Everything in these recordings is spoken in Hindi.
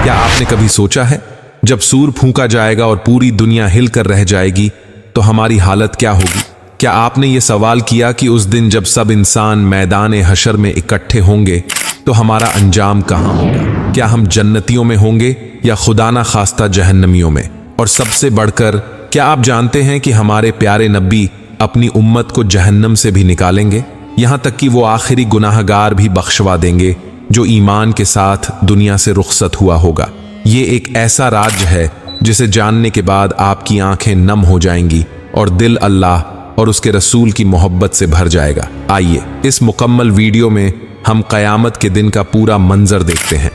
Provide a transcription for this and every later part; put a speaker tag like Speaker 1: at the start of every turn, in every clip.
Speaker 1: क्या आपने कभी सोचा है, जब सूर फूंका जाएगा और पूरी दुनिया हिलकर रह जाएगी तो हमारी हालत क्या होगी? क्या आपने ये सवाल किया कि उस दिन जब सब इंसान मैदान हशर में इकट्ठे होंगे तो हमारा अंजाम कहाँ होगा? क्या हम जन्नतियों में होंगे या खुदा ना खास्ता जहन्नमियों में? और सबसे बढ़कर, क्या आप जानते हैं कि हमारे प्यारे नबी अपनी उम्मत को जहन्नम से भी निकालेंगे, यहाँ तक कि वो आखिरी गुनाहगार भी बख्शवा देंगे जो ईमान के साथ दुनिया से रुखसत हुआ होगा। ये एक ऐसा राज्य है जिसे जानने के बाद आपकी आंखें नम हो जाएंगी और दिल अल्लाह और उसके रसूल की मोहब्बत से भर जाएगा। आइए इस मुकम्मल वीडियो में हम क़यामत के दिन का पूरा मंजर देखते हैं,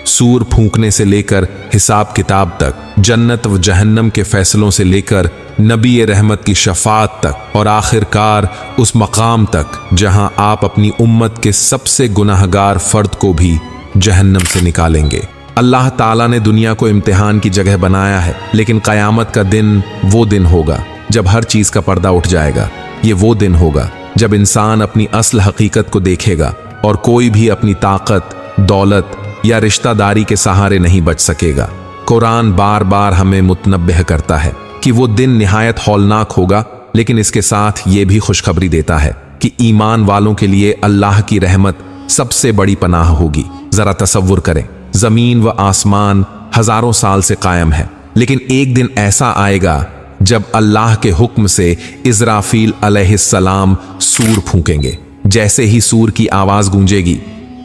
Speaker 1: सूर फूंकने से लेकर हिसाब किताब तक, जन्नत व जहन्नम के फैसलों से लेकर नबी रहमत की शफाअत तक, और आखिरकार उस मकाम तक जहां आप अपनी उम्मत के सबसे गुनाहगार फर्द को भी जहन्नम से निकालेंगे। अल्लाह ताला ने दुनिया को इम्तिहान की जगह बनाया है, लेकिन क़यामत का दिन वो दिन होगा जब हर चीज़ का पर्दा उठ जाएगा। ये वो दिन होगा जब इंसान अपनी असल हकीकत को देखेगा और कोई भी अपनी ताकत, दौलत या रिश्तादारी के सहारे नहीं बच सकेगा। कुरान बार बार हमें मुतनब्बह करता है कि वो दिन निहायत हौलनाक होगा, लेकिन इसके साथ ये भी खुशखबरी देता है कि ईमान वालों के लिए अल्लाह की रहमत सबसे बड़ी पनाह होगी। जरा तसव्वुर करें, जमीन व आसमान हजारों साल से कायम है, लेकिन एक दिन ऐसा आएगा जब अल्लाह के हुक्म से इज़राफील अलैहिस्सलाम सूर फूंकेंगे। जैसे ही सूर की आवाज गूंजेगी,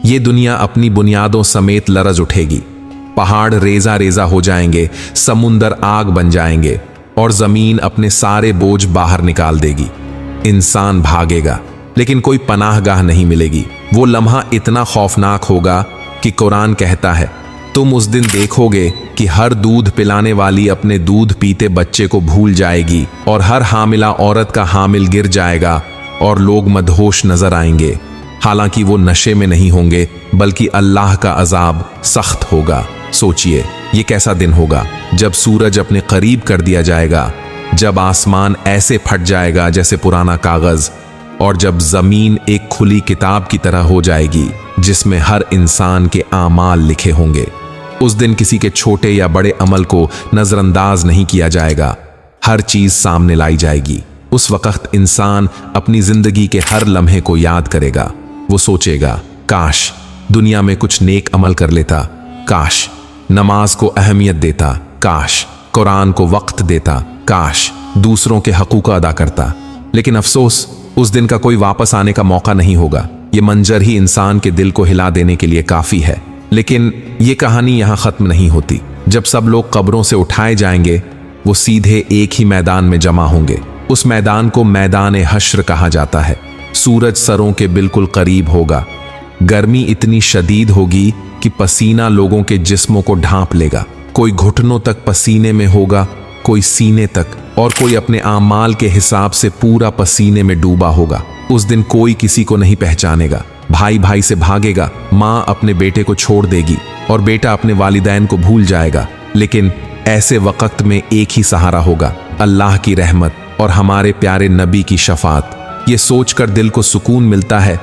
Speaker 1: ये दुनिया अपनी बुनियादों समेत लरज उठेगी, पहाड़ रेजा रेजा हो जाएंगे, समुंदर आग बन जाएंगे और जमीन अपने सारे बोझ बाहर निकाल देगी। इंसान भागेगा, लेकिन कोई पनाहगाह नहीं मिलेगी। वो लम्हा इतना खौफनाक होगा कि कुरान कहता है, तुम उस दिन देखोगे कि हर दूध पिलाने वाली अपने दूध पीते बच्चे को भूल जाएगी और हर हामिला औरत का हामिल गिर जाएगा और लोग मदहोश नजर आएंगे। हालांकि वो नशे में नहीं होंगे, बल्कि अल्लाह का अजाब सख्त होगा। सोचिए, ये कैसा दिन होगा जब सूरज अपने करीब कर दिया जाएगा, जब आसमान ऐसे फट जाएगा जैसे पुराना कागज, और जब जमीन एक खुली किताब की तरह हो जाएगी जिसमें हर इंसान के आमाल लिखे होंगे। उस दिन किसी के छोटे या बड़े अमल को नजरअंदाज नहीं किया जाएगा, हर चीज सामने लाई जाएगी। उस वक्त इंसान अपनी जिंदगी के हर लम्हे को याद करेगा। वो सोचेगा, काश दुनिया में कुछ नेक अमल कर लेता, काश नमाज को अहमियत देता, काश कुरान को वक्त देता, काश दूसरों के हकूक़ अदा करता। लेकिन अफसोस, उस दिन का कोई वापस आने का मौका नहीं होगा। ये मंजर ही इंसान के दिल को हिला देने के लिए काफ़ी है। लेकिन ये कहानी यहाँ ख़त्म नहीं होती। जब सब लोग कब्रों से उठाए जाएंगे, वो सीधे एक ही मैदान में जमा होंगे। उस मैदान को मैदान हश्र कहा जाता है। सूरज सरों के बिल्कुल करीब होगा। गर्मी इतनी शदीद होगी कि पसीना लोगों के जिस्मों को ढांप लेगा। कोई घुटनों तक पसीने में होगा, कोई सीने तक, और कोई अपने आमाल के हिसाब से पूरा पसीने में डूबा होगा। उस दिन कोई किसी को नहीं पहचानेगा। भाई भाई से भागेगा, माँ अपने बेटे को छोड़ देगी और बेटा अपने वालिदैन को भूल जाएगा। लेकिन ऐसे वक्त में एक ही सहारा होगा, अल्लाह की रहमत और हमारे प्यारे नबी की शफात। ये सोचकर दिल को सुकून मिलता है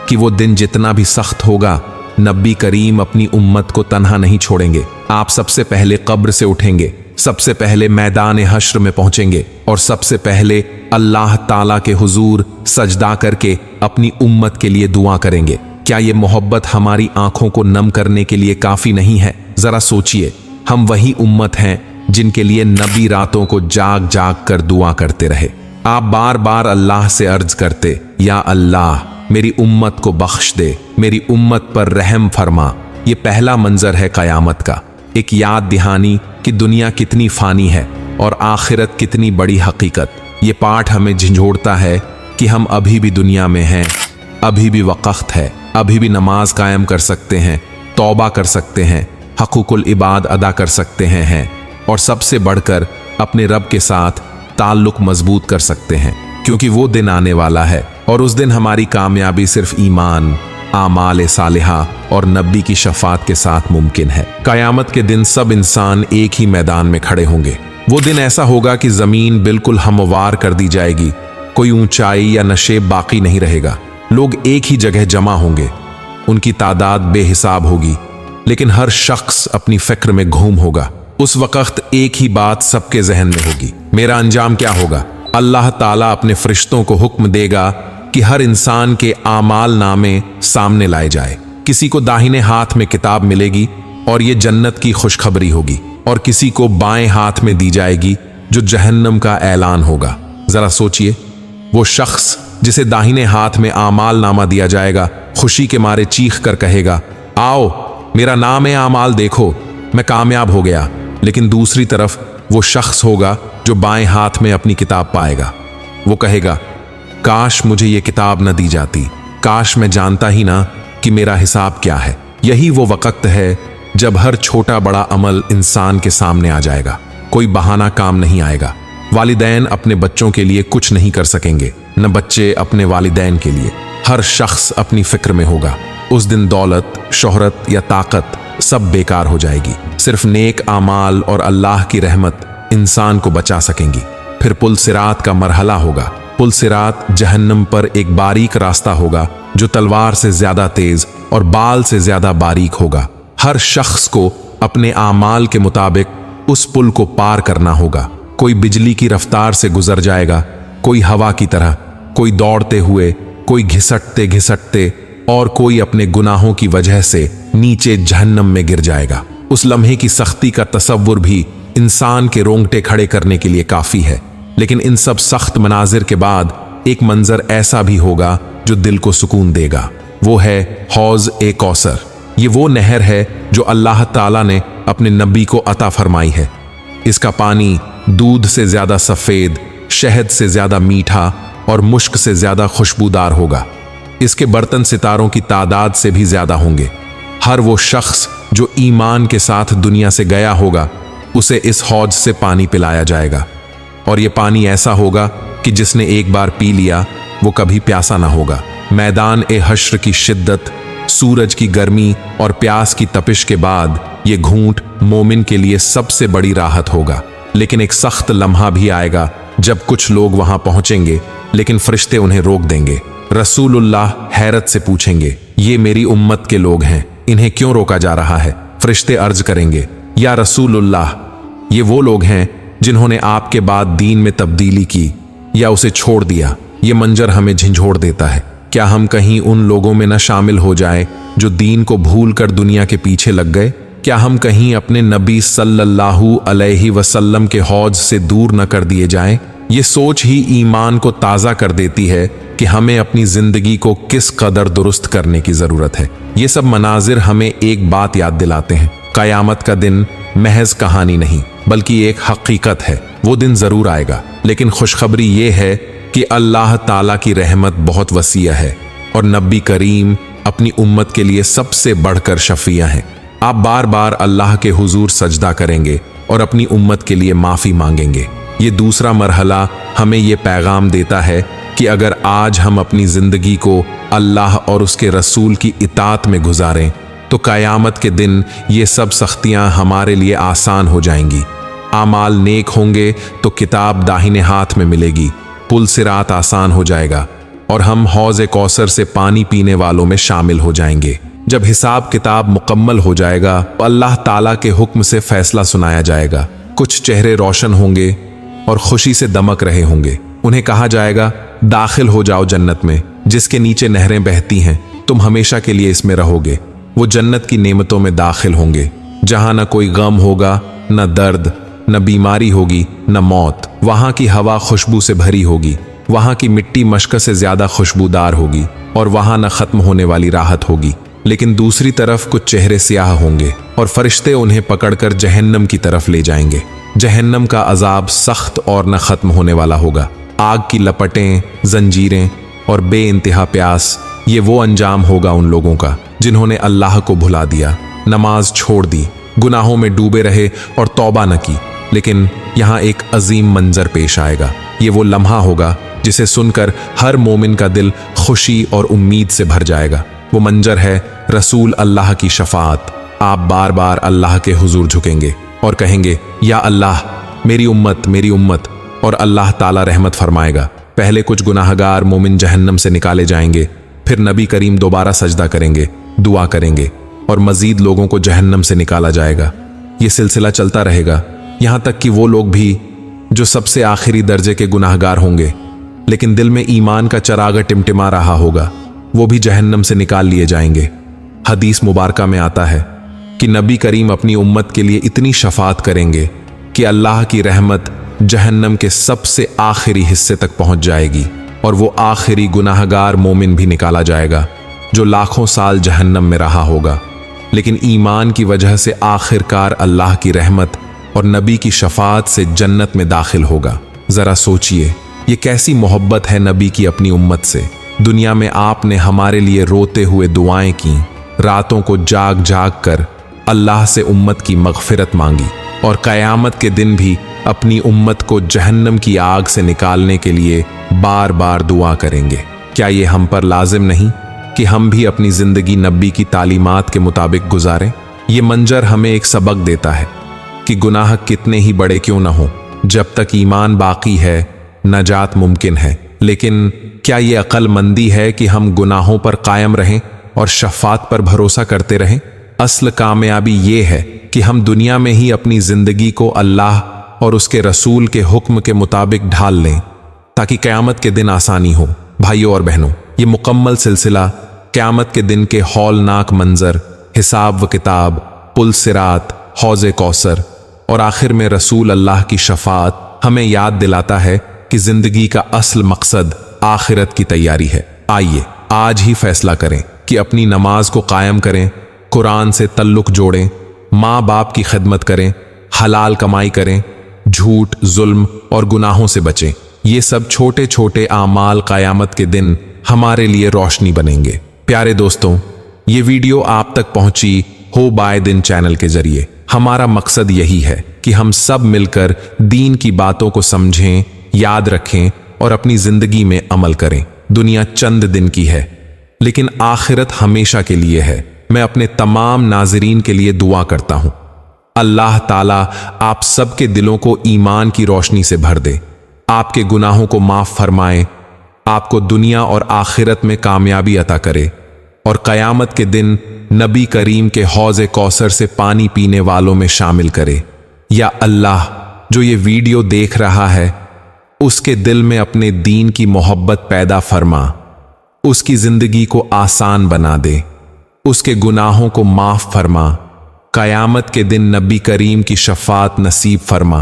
Speaker 1: कि वो दिन जितना भी सख्त होगा, नबी करीम अपनी उम्मत को तन्हा नहीं छोड़ेंगे। आप सबसे पहले कब्र से उठेंगे, सबसे पहले मैदान हश्र में पहुंचेंगे और सबसे पहले अल्लाह ताला के हुजूर सजदा करके अपनी उम्मत के लिए दुआ करेंगे। क्या ये मोहब्बत हमारी आंखों को नम करने के लिए काफी नहीं है? जरा सोचिए, हम वही उम्मत हैं जिनके लिए नबी रातों को जाग जाग कर दुआ करते रहे। आप बार बार अल्लाह से अर्ज करते, या अल्लाह मेरी उम्मत को बख्श दे, मेरी उम्मत पर रहम फरमा। ये पहला मंजर है क़यामत का, एक याद दहानी कि दुनिया कितनी फानी है और आखिरत कितनी बड़ी हकीकत। ये पाठ हमें झंझोड़ता है कि हम अभी भी दुनिया में हैं, अभी भी वक़्त है, अभी भी नमाज कायम कर सकते हैं, तौबा कर सकते हैं, हकूकुल इबाद अदा कर सकते हैं और सबसे बढ़कर अपने रब के साथ ताल्लुक मजबूत कर सकते हैं, क्योंकि वो दिन आने वाला है और उस दिन हमारी कामयाबी सिर्फ ईमान, आमाल सालिहा और नबी की शफात के साथ मुमकिन है। क़यामत के दिन सब इंसान एक ही मैदान में खड़े होंगे। वो दिन ऐसा होगा कि ज़मीन बिल्कुल हमवार कर दी जाएगी, कोई ऊंचाई या नशेब बाकी नहीं रहेगा। लोग एक ही जगह जमा होंगे, उनकी तादाद बेहिसाब होगी, लेकिन हर शख्स अपनी फिक्र में घूम होगा। उस वक्त एक ही बात सबके जहन में होगी, मेरा अंजाम क्या होगा। अल्लाह ताला अपने फरिश्तों को हुक्म देगा कि हर इंसान के आमाल नामे सामने लाए जाए। किसी को दाहिने हाथ में किताब मिलेगी और ये जन्नत की खुशखबरी होगी, और किसी को बाएं हाथ में दी जाएगी जो जहन्नम का ऐलान होगा। जरा सोचिए, वो शख्स जिसे दाहिने हाथ में आमाल नामा दिया जाएगा खुशी के मारे चीख कर कहेगा, आओ मेरा नाम है आमाल देखो, मैं कामयाब हो गया। लेकिन दूसरी तरफ वो शख्स होगा जो बाएं हाथ में अपनी किताब पाएगा। वो कहेगा, काश मुझे ये किताब न दी जाती, काश मैं जानता ही ना कि मेरा हिसाब क्या है। यही वो वक्त है जब हर छोटा बड़ा अमल इंसान के सामने आ जाएगा, कोई बहाना काम नहीं आएगा। वालिदैन अपने बच्चों के लिए कुछ नहीं कर सकेंगे, न बच्चे अपने वालिदैन के लिए। हर शख्स अपनी फिक्र में होगा। उस दिन दौलत, शोहरत या ताकत सब बेकार हो जाएगी। सिर्फ नेक आमाल और अल्लाह की रहमत इंसान को बचा सकेंगी। फिर पुल सिरात का मरहला होगा। पुल सिरात जहन्नम पर एक बारीक रास्ता होगा जो तलवार से ज्यादा तेज और बाल से ज्यादा बारीक होगा। हर शख्स को अपने आमाल के मुताबिक उस पुल को पार करना होगा। कोई बिजली की रफ्तार से गुजर जाएगा, कोई हवा की तरह, कोई दौड़ते हुए, कोई घिसटते घिसटते, और कोई अपने गुनाहों की वजह से नीचे जहन्नम में गिर जाएगा। उस लम्हे की सख्ती का तसव्वुर भी इंसान के रोंगटे खड़े करने के लिए काफी है। लेकिन इन सब सख्त मनाजिर के बाद एक मंजर ऐसा भी होगा जो दिल को सुकून देगा। वो है हौज ए कौसर। ये वो नहर है जो अल्लाह ताला ने अपने नबी को अता फरमाई है। इसका पानी दूध से ज्यादा सफेद, शहद से ज्यादा मीठा और मुश्क से ज्यादा खुशबूदार होगा। इसके बर्तन सितारों की तादाद से भी ज्यादा होंगे। हर वो शख्स जो ईमान के साथ दुनिया से गया होगा उसे इस हौज से पानी पिलाया जाएगा, और ये पानी ऐसा होगा कि जिसने एक बार पी लिया वो कभी प्यासा ना होगा। मैदान ए हश्र की शिद्दत, सूरज की गर्मी और प्यास की तपिश के बाद ये घूंट मोमिन के लिए सबसे बड़ी राहत होगा। लेकिन एक सख्त लम्हा भी आएगा जब कुछ लोग वहां पहुंचेंगे, लेकिन फरिश्ते उन्हें रोक देंगे। रसूलुल्लाह हैरत से पूछेंगे, ये मेरी उम्मत के लोग हैं, इन्हें क्यों रोका जा रहा है? फरिश्ते अर्ज करेंगे, या रसूलुल्लाह, ये वो लोग हैं जिन्होंने आपके बाद दीन में तब्दीली की या उसे छोड़ दिया। ये मंजर हमें झंझोड़ देता है। क्या हम कहीं उन लोगों में न शामिल हो जाए जो दीन को भूलकर दुनिया के पीछे लग गए? क्या हम कहीं अपने नबी सल्लल्लाहु अलैहि वसल्लम के हौज से दूर न कर दिए जाएं? ये सोच ही ईमान को ताज़ा कर देती है कि हमें अपनी जिंदगी को किस कदर दुरुस्त करने की जरूरत है। ये सब मनाजिर हमें एक बात याद दिलाते हैं, कयामत का दिन महज कहानी नहीं बल्कि एक हकीकत है। वो दिन जरूर आएगा, लेकिन खुशखबरी ये है कि अल्लाह ताला की रहमत बहुत वसीया है और नबी करीम अपनी उम्मत के लिए सबसे बढ़कर शफिया हैं। आप बार बार अल्लाह के हुजूर सजदा करेंगे और अपनी उम्मत के लिए माफ़ी मांगेंगे। ये दूसरा मरहला हमें ये पैगाम देता है कि अगर आज हम अपनी ज़िंदगी को अल्लाह और उसके रसूल की इताअत में गुजारें तो क़यामत के दिन ये सब सख्तियाँ हमारे लिए आसान हो जाएंगी। आमाल नेक होंगे तो किताब दाहिने हाथ में मिलेगी, पुल सिरात आसान हो जाएगा और हम हौज़ कौसर से पानी पीने वालों में शामिल हो जाएंगे। जब हिसाब किताब मुकम्मल हो जाएगा तो अल्लाह ताला के हुक्म से फैसला सुनाया जाएगा। कुछ चेहरे रोशन होंगे और खुशी से दमक रहे होंगे। उन्हें कहा जाएगा, दाखिल हो जाओ जन्नत में जिसके नीचे नहरें बहती हैं, तुम हमेशा के लिए इसमें रहोगे। वो जन्नत की नेमतों में दाखिल होंगे जहां न कोई गम होगा, न दर्द, न बीमारी होगी, न मौत। वहां की हवा खुशबू से भरी होगी, वहां की मिट्टी मशक से ज्यादा खुशबूदार होगी और वहां न खत्म होने वाली राहत होगी। लेकिन दूसरी तरफ कुछ चेहरे स्याह होंगे और फरिश्ते उन्हें पकड़कर जहन्नम की तरफ ले जाएंगे। जहन्नम का अजाब सख्त और न खत्म होने वाला होगा। आग की लपटें, जंजीरें और बेइंतहा प्यास, ये वो अंजाम होगा उन लोगों का जिन्होंने अल्लाह को भुला दिया, नमाज छोड़ दी, गुनाहों में डूबे रहे और तौबा न की। लेकिन यहाँ एक अजीम मंजर पेश आएगा। ये वो लम्हा होगा जिसे सुनकर हर मोमिन का दिल खुशी और उम्मीद से भर जाएगा। वो मंजर है रसूल अल्लाह की शफाअत। आप बार बार अल्लाह के हुजूर झुकेंगे और कहेंगे, या अल्लाह मेरी उम्मत, और अल्लाह ताला रहमत फरमाएगा। पहले कुछ गुनाहगार मोमिन जहन्नम से निकाले जाएंगे, फिर नबी करीम दोबारा सजदा करेंगे, दुआ करेंगे और मजीद लोगों को जहन्नम से निकाला जाएगा। ये सिलसिला चलता रहेगा यहां तक कि वो लोग भी जो सबसे आखिरी दर्जे के गुनाहगार होंगे लेकिन दिल में ईमान का चराग टिमटिमा रहा होगा, वो भी जहन्नम से निकाल लिए जाएंगे। हदीस मुबारका में आता है कि नबी करीम अपनी उम्मत के लिए इतनी शफात करेंगे कि अल्लाह की रहमत जहन्नम के सबसे आखिरी हिस्से तक पहुंच जाएगी और वो आखिरी गुनाहगार मोमिन भी निकाला जाएगा जो लाखों साल जहन्नम में रहा होगा, लेकिन ईमान की वजह से आखिरकार अल्लाह की रहमत और नबी की शफात से जन्नत में दाखिल होगा। जरा सोचिए, ये कैसी मोहब्बत है नबी की अपनी उम्मत से। दुनिया में आपने हमारे लिए रोते हुए दुआएं की, रातों को जाग जाग कर अल्लाह से उम्मत की मगफिरत मांगी और क़यामत के दिन भी अपनी उम्मत को जहन्नम की आग से निकालने के लिए बार बार दुआ करेंगे। क्या ये हम पर लाजिम नहीं कि हम भी अपनी जिंदगी नबी की तालीमात के मुताबिक गुजारें? ये मंजर हमें एक सबक देता है कि गुनाह कितने ही बड़े क्यों न हो, जब तक ईमान बाकी है नजात मुमकिन है। लेकिन क्या ये अक्लमंदी है कि हम गुनाहों पर कायम रहें और शफात पर भरोसा करते रहें? असल कामयाबी ये है कि हम दुनिया में ही अपनी जिंदगी को अल्लाह और उसके रसूल के हुक्म के मुताबिक ढाल लें ताकि क़यामत के दिन आसानी हो। भाइयों और बहनों, ये मुकम्मल सिलसिला क़यामत के दिन के हौलनाक मंजर, हिसाब व किताब, पुल सिरात, हौज़े कौसर और आखिर में रसूल अल्लाह की शफात हमें याद दिलाता है कि जिंदगी का असल मकसद आखिरत की तैयारी है। आइए आज ही फैसला करें कि अपनी नमाज को कायम करें, कुरान से तल्लुक जोड़ें, माँ बाप की खिदमत करें, हलाल कमाई करें, झूठ, जुल्म और गुनाहों से बचें। ये सब छोटे छोटे आमाल क़यामत के दिन हमारे लिए रोशनी बनेंगे। प्यारे दोस्तों, ये वीडियो आप तक पहुंची हो बाय दिन चैनल के जरिए। हमारा मकसद यही है कि हम सब मिलकर दीन की बातों को समझें, याद रखें और अपनी जिंदगी में अमल करें। दुनिया चंद दिन की है लेकिन आखिरत हमेशा के लिए है। मैं अपने तमाम नाजरीन के लिए दुआ करता हूं, अल्लाह ताला आप सबके दिलों को ईमान की रोशनी से भर दे, आपके गुनाहों को माफ फरमाए, आपको दुनिया और आखिरत में कामयाबी अता करे और क़यामत के दिन नबी करीम के हौज़े कौसर से पानी पीने वालों में शामिल करे। या अल्लाह, जो ये वीडियो देख रहा है उसके दिल में अपने दीन की मोहब्बत पैदा फरमा, उसकी जिंदगी को आसान बना दे, उसके गुनाहों को माफ फरमा, क़यामत के दिन नबी करीम की शफात नसीब फरमा।